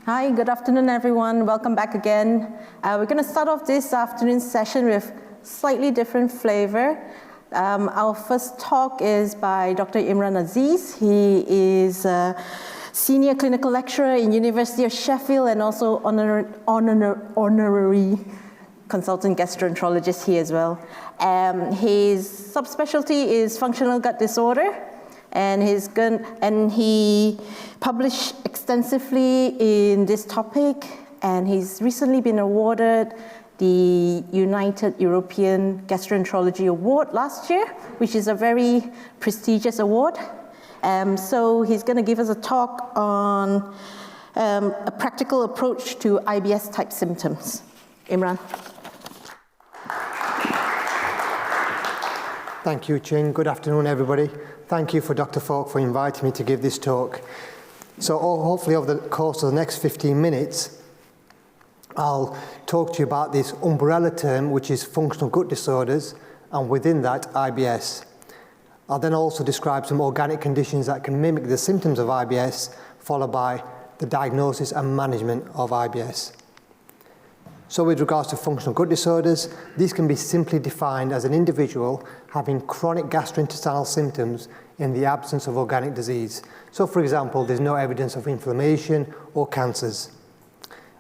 Hi, good afternoon, everyone. Welcome back again. We're going to start off this afternoon's session with slightly different flavor. Our first talk is by Dr. Imran Aziz. He is a senior clinical lecturer in University of Sheffield and also honorary consultant gastroenterologist here as well. His subspecialty is functional gut disorder, and he published extensively in this topic, and he's recently been awarded the United European Gastroenterology Award last year, which is a very prestigious award. So he's going to give us a talk on a practical approach to IBS type symptoms. Imran. Thank you, Chin. Good afternoon, everybody. Thank you for Dr. Falk for inviting me to give this talk. So hopefully over the course of the next 15 minutes, I'll talk to you about this umbrella term, which is functional gut disorders, and within that, IBS. I'll then also describe some organic conditions that can mimic the symptoms of IBS, followed by the diagnosis and management of IBS. So with regards to functional gut disorders, these can be simply defined as an individual having chronic gastrointestinal symptoms in the absence of organic disease. So for example, there's no evidence of inflammation or cancers.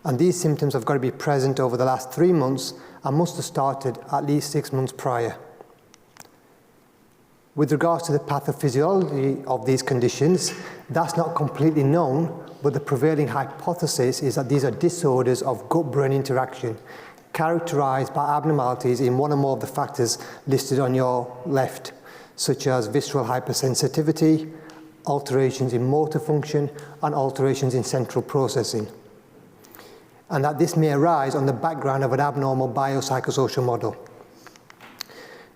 And these symptoms have got to be present over the last 3 months and must have started at least 6 months prior. With regards to the pathophysiology of these conditions, that's not completely known, but the prevailing hypothesis is that these are disorders of gut-brain interaction, characterized by abnormalities in one or more of the factors listed on your left, such as visceral hypersensitivity, alterations in motor function, and alterations in central processing. And that this may arise on the background of an abnormal biopsychosocial model.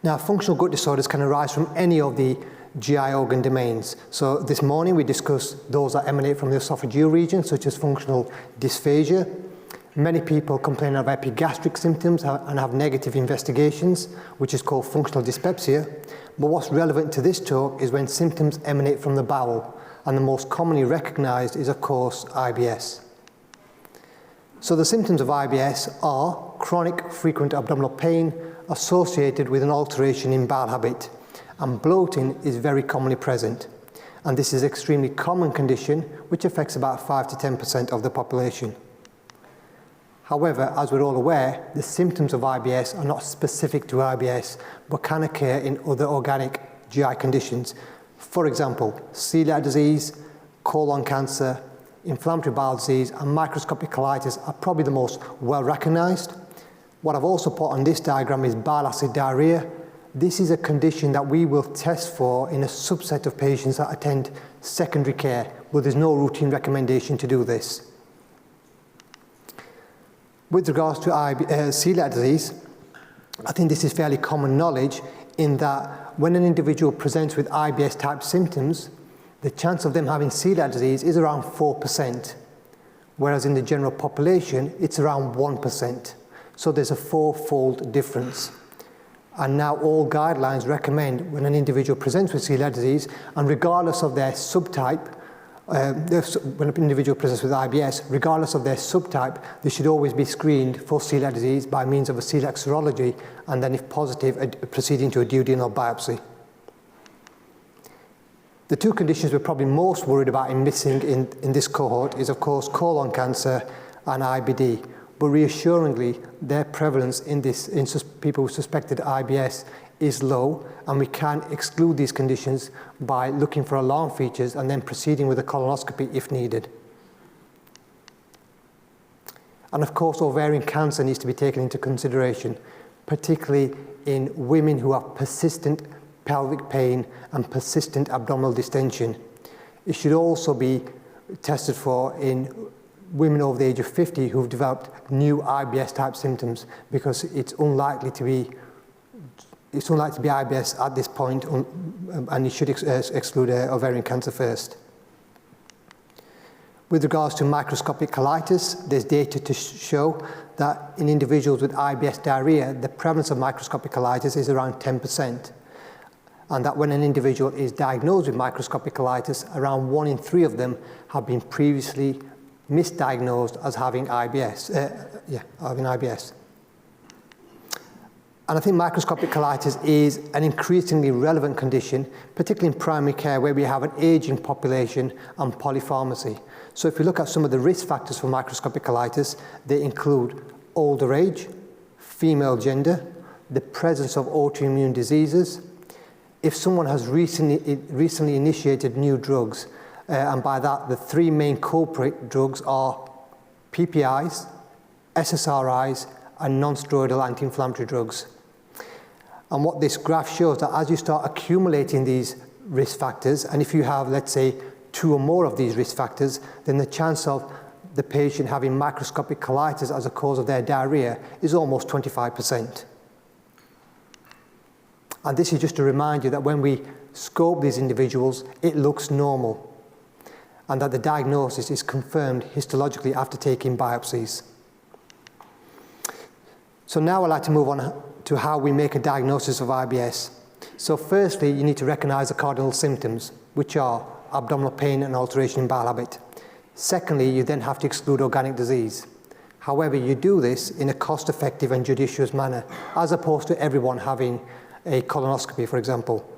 Now, functional gut disorders can arise from any of the GI organ domains. So this morning we discussed those that emanate from the esophageal region, such as functional dysphagia. Many people complain of epigastric symptoms and have negative investigations, which is called functional dyspepsia. But what's relevant to this talk is when symptoms emanate from the bowel, and the most commonly recognized is, of course, IBS. So the symptoms of IBS are chronic frequent abdominal pain associated with an alteration in bowel habit, and bloating is very commonly present. And this is an extremely common condition which affects about 5 to 10% of the population. However, as we're all aware, the symptoms of IBS are not specific to IBS, but can occur in other organic GI conditions. For example, celiac disease, colon cancer, inflammatory bowel disease, and microscopic colitis are probably the most well recognized. What I've also put on this diagram is bile acid diarrhea. This is a condition that we will test for in a subset of patients that attend secondary care, but there's no routine recommendation to do this. With regards to celiac disease, I think this is fairly common knowledge in that when an individual presents with IBS type symptoms, the chance of them having celiac disease is around 4%, whereas in the general population, it's around 1%. So there's a 4-fold difference. And now all guidelines recommend when an individual presents with celiac disease, and regardless of their subtype, when an individual presents with IBS, regardless of their subtype, they should always be screened for celiac disease by means of a celiac serology, and then if positive, proceeding to a duodenal biopsy. The two conditions we're probably most worried about in missing in this cohort is, of course, colon cancer and IBD. But reassuringly, their prevalence in people with suspected IBS is low, and we can exclude these conditions by looking for alarm features and then proceeding with a colonoscopy if needed. And of course, ovarian cancer needs to be taken into consideration, particularly in women who have persistent pelvic pain and persistent abdominal distension. It should also be tested for in women over the age of 50 who've developed new IBS type symptoms, because it's unlikely to be IBS at this point, and you should exclude ovarian cancer first. With regards to microscopic colitis, there's data to show that in individuals with IBS diarrhea, the prevalence of microscopic colitis is around 10%. And that when an individual is diagnosed with microscopic colitis, around 1 in 3 of them have been previously misdiagnosed as having IBS. And I think microscopic colitis is an increasingly relevant condition, particularly in primary care where we have an aging population and polypharmacy. So if we look at some of the risk factors for microscopic colitis, they include older age, female gender, the presence of autoimmune diseases, if someone has recently initiated new drugs, and by that the three main culprit drugs are PPIs, SSRIs, and non-steroidal anti-inflammatory drugs. And what this graph shows that as you start accumulating these risk factors, and if you have, let's say, 2 or more of these risk factors, then the chance of the patient having microscopic colitis as a cause of their diarrhea is almost 25%. And this is just to remind you that when we scope these individuals, it looks normal, and that the diagnosis is confirmed histologically after taking biopsies. So now I'd like to move on to how we make a diagnosis of IBS. So firstly, you need to recognize the cardinal symptoms, which are abdominal pain and alteration in bile habit. Secondly, you then have to exclude organic disease. However, you do this in a cost-effective and judicious manner, as opposed to everyone having a colonoscopy, for example.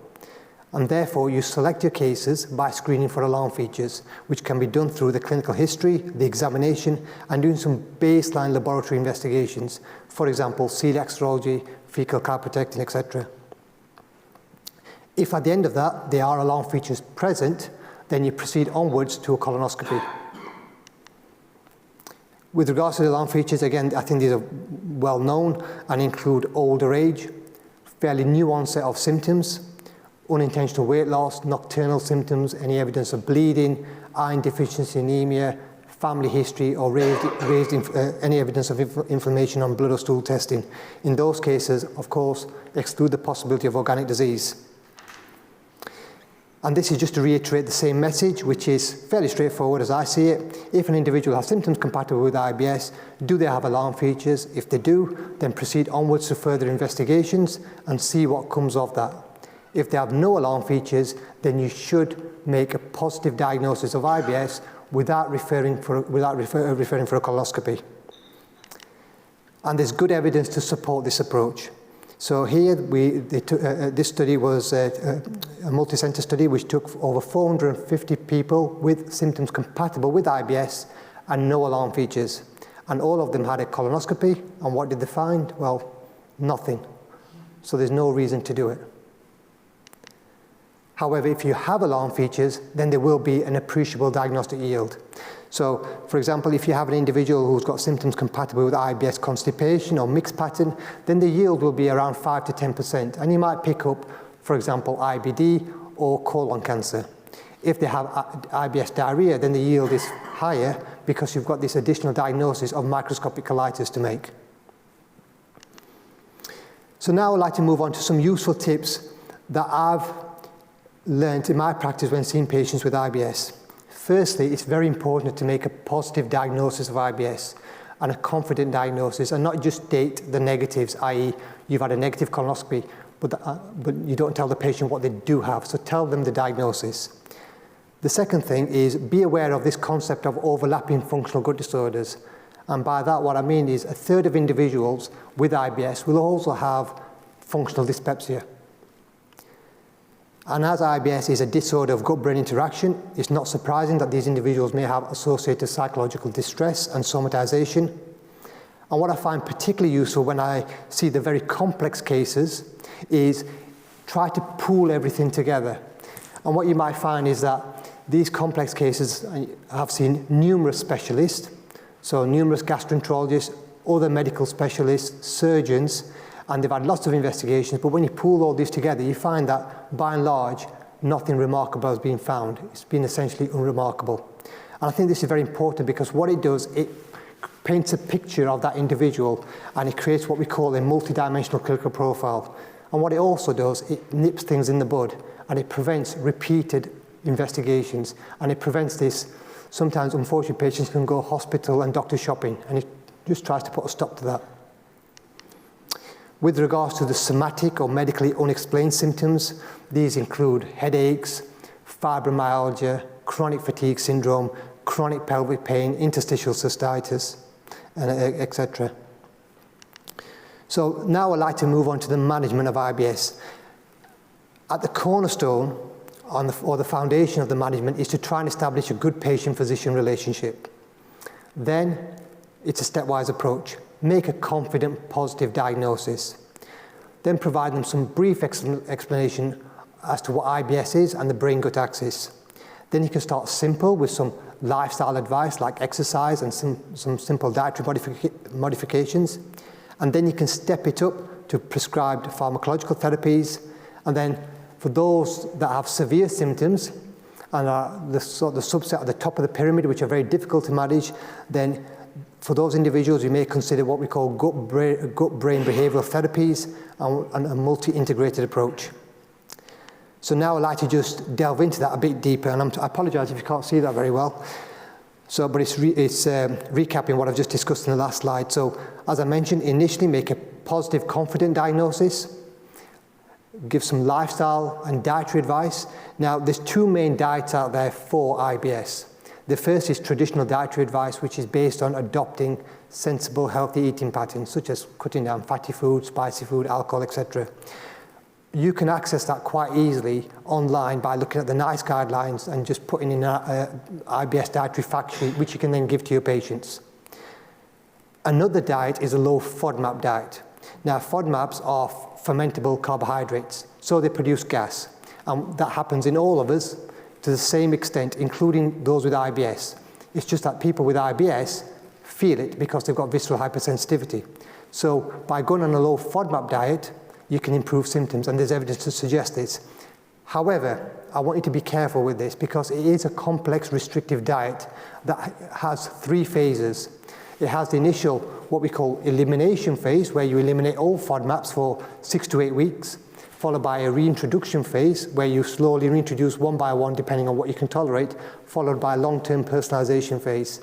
And therefore, you select your cases by screening for alarm features, which can be done through the clinical history, the examination, and doing some baseline laboratory investigations. For example, celiac serology, fecal calprotectin, etc. If at the end of that, there are alarm features present, then you proceed onwards to a colonoscopy. With regards to the alarm features, again, I think these are well known and include older age, fairly new onset of symptoms, unintentional weight loss, nocturnal symptoms, any evidence of bleeding, iron deficiency anemia, family history, or any evidence of inflammation on blood or stool testing. In those cases, of course, exclude the possibility of organic disease. And this is just to reiterate the same message, which is fairly straightforward as I see it. If an individual has symptoms compatible with IBS, do they have alarm features? If they do, then proceed onwards to further investigations and see what comes of that. If they have no alarm features, then you should make a positive diagnosis of IBS without referring for a colonoscopy. And there's good evidence to support this approach. So here, this study was a multi-center study which took over 450 people with symptoms compatible with IBS and no alarm features. And all of them had a colonoscopy, and what did they find? Well, nothing. So there's no reason to do it. However, if you have alarm features, then there will be an appreciable diagnostic yield. So, for example, if you have an individual who's got symptoms compatible with IBS constipation or mixed pattern, then the yield will be around 5 to 10%. And you might pick up, for example, IBD or colon cancer. If they have IBS diarrhea, then the yield is higher because you've got this additional diagnosis of microscopic colitis to make. So now I'd like to move on to some useful tips that I've learned in my practice when seeing patients with IBS. Firstly, it's very important to make a positive diagnosis of IBS and a confident diagnosis, and not just state the negatives, i.e. you've had a negative colonoscopy, but you don't tell the patient what they do have, so tell them the diagnosis. The second thing is be aware of this concept of overlapping functional gut disorders. And by that, what I mean is 1/3 of individuals with IBS will also have functional dyspepsia. And as IBS is a disorder of gut-brain interaction, it's not surprising that these individuals may have associated psychological distress and somatization. And what I find particularly useful when I see the very complex cases is try to pool everything together. And what you might find is that these complex cases, I've seen numerous specialists, so numerous gastroenterologists, other medical specialists, surgeons, and they've had lots of investigations, but when you pool all these together, you find that, by and large, nothing remarkable has been found. It's been essentially unremarkable. And I think this is very important because what it does, it paints a picture of that individual, and it creates what we call a multidimensional clinical profile. And what it also does, it nips things in the bud, and it prevents repeated investigations, and it prevents this. Sometimes, unfortunately, patients can go hospital and doctor shopping, and it just tries to put a stop to that. With regards to the somatic or medically unexplained symptoms, these include headaches, fibromyalgia, chronic fatigue syndrome, chronic pelvic pain, interstitial cystitis, and etc. So now I'd like to move on to the management of IBS. At the cornerstone or the foundation of the management is to try and establish a good patient-physician relationship. Then it's a stepwise approach. Make a confident, positive diagnosis. Then provide them some brief explanation as to what IBS is and the brain-gut axis. Then you can start simple with some lifestyle advice like exercise and some simple dietary modifications. And then you can step it up to prescribed pharmacological therapies. And then for those that have severe symptoms and are the subset at the top of the pyramid, which are very difficult to manage, then for those individuals, we may consider what we call gut-brain behavioral therapies and a multi-integrated approach. So now I'd like to just delve into that a bit deeper, and I apologize if you can't see that very well. But it's recapping what I've just discussed in the last slide. So as I mentioned, initially make a positive, confident diagnosis, give some lifestyle and dietary advice. Now, there's two main diets out there for IBS. The first is traditional dietary advice, which is based on adopting sensible, healthy eating patterns, such as cutting down fatty food, spicy food, alcohol, etc. You can access that quite easily online by looking at the NICE guidelines and just putting in an IBS dietary fact sheet, which you can then give to your patients. Another diet is a low Fodmap diet. Now, Fodmaps are fermentable carbohydrates, so they produce gas. And that happens in all of us to the same extent, including those with IBS. It's just that people with IBS feel it because they've got visceral hypersensitivity. So by going on a low Fodmap diet, you can improve symptoms, and there's evidence to suggest this. However, I want you to be careful with this because it is a complex restrictive diet that has three phases. It has the initial, what we call elimination phase, where you eliminate all FODMAPs for 6 to 8 weeks, followed by a reintroduction phase, where you slowly reintroduce one by one, depending on what you can tolerate, followed by a long-term personalization phase.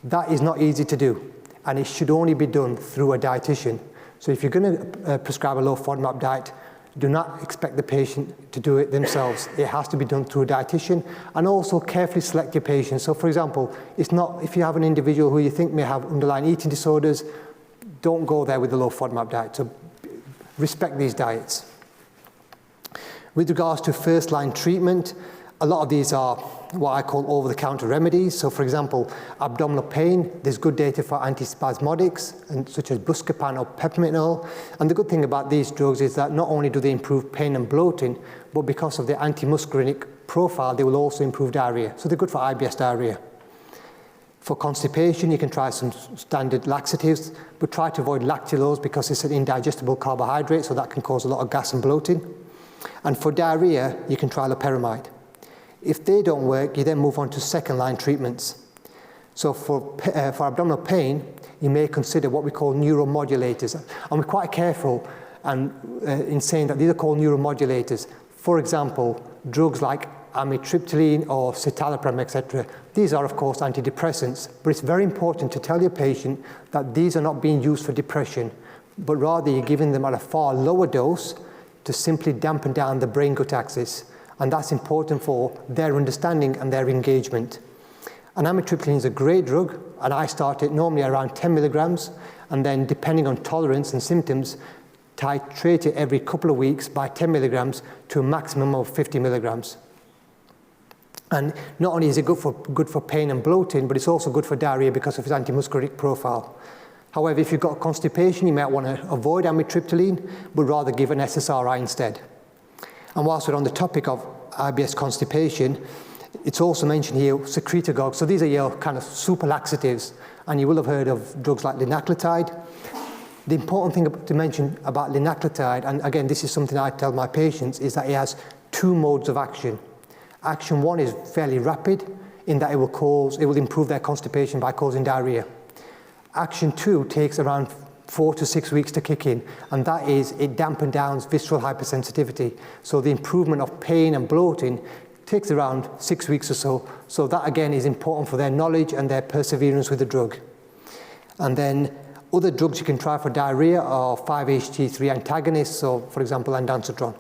That is not easy to do, and it should only be done through a dietitian. So if you're going to prescribe a low FODMAP diet, do not expect the patient to do it themselves. It has to be done through a dietitian, and also carefully select your patients. So for example, it's not, if you have an individual who you think may have underlying eating disorders, don't go there with the low FODMAP diet. So respect these diets. With regards to first-line treatment, a lot of these are what I call over-the-counter remedies. So for example, abdominal pain, there's good data for antispasmodics, and such as Buscopan or peppermint oil. And the good thing about these drugs is that not only do they improve pain and bloating, but because of their antimuscarinic profile, they will also improve diarrhea. So they're good for IBS diarrhea. For constipation, you can try some standard laxatives, but try to avoid lactulose because it's an indigestible carbohydrate, so that can cause a lot of gas and bloating. And for diarrhea, you can try loperamide. If they don't work, you then move on to second-line treatments. So for abdominal pain, you may consider what we call neuromodulators. And we're quite careful in saying that these are called neuromodulators. For example, drugs like Amitriptyline or citalopram, etc. These are, of course, antidepressants. But it's very important to tell your patient that these are not being used for depression, but rather you're giving them at a far lower dose to simply dampen down the brain-gut axis. And that's important for their understanding and their engagement. And amitriptyline is a great drug, and I start it normally around 10 milligrams, and then depending on tolerance and symptoms, titrate it every couple of weeks by 10 milligrams to a maximum of 50 milligrams. And not only is it good for pain and bloating, but it's also good for diarrhea because of its antimuscarinic profile. However, if you've got constipation, you might want to avoid amitriptyline, but rather give an SSRI instead. And whilst we're on the topic of IBS constipation, it's also mentioned here secretagogues. So these are your kind of super laxatives, and you will have heard of drugs like linaclotide. The important thing to mention about linaclotide, and again, this is something I tell my patients, is that it has two modes of action. Action one is fairly rapid, in that it will improve their constipation by causing diarrhea. Action two takes around 4 to 6 weeks to kick in, and that is it dampens down visceral hypersensitivity. So the improvement of pain and bloating takes around 6 weeks or so. So that again is important for their knowledge and their perseverance with the drug. And then other drugs you can try for diarrhea are 5-HT3 antagonists, so for example ondansetron.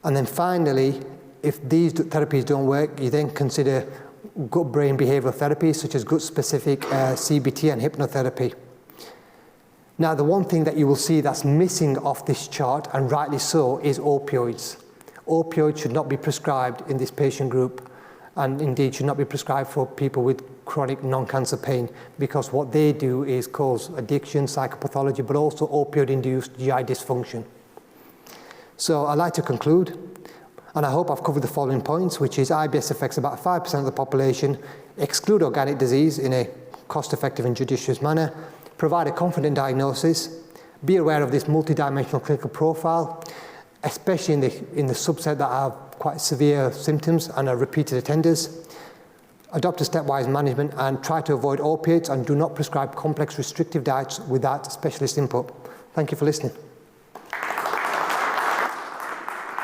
And then finally, if these therapies don't work, you then consider gut-brain behavioral therapies such as gut-specific CBT and hypnotherapy. Now, the one thing that you will see that's missing off this chart, and rightly so, is opioids. Opioids should not be prescribed in this patient group, and indeed should not be prescribed for people with chronic non-cancer pain, because what they do is cause addiction, psychopathology, but also opioid-induced GI dysfunction. So I'd like to conclude, and I hope I've covered the following points, which is IBS affects about 5% of the population, exclude organic disease in a cost-effective and judicious manner, provide a confident diagnosis, be aware of this multidimensional clinical profile, especially in the subset that have quite severe symptoms and are repeated attenders, adopt a stepwise management and try to avoid opiates and do not prescribe complex restrictive diets without specialist input. Thank you for listening.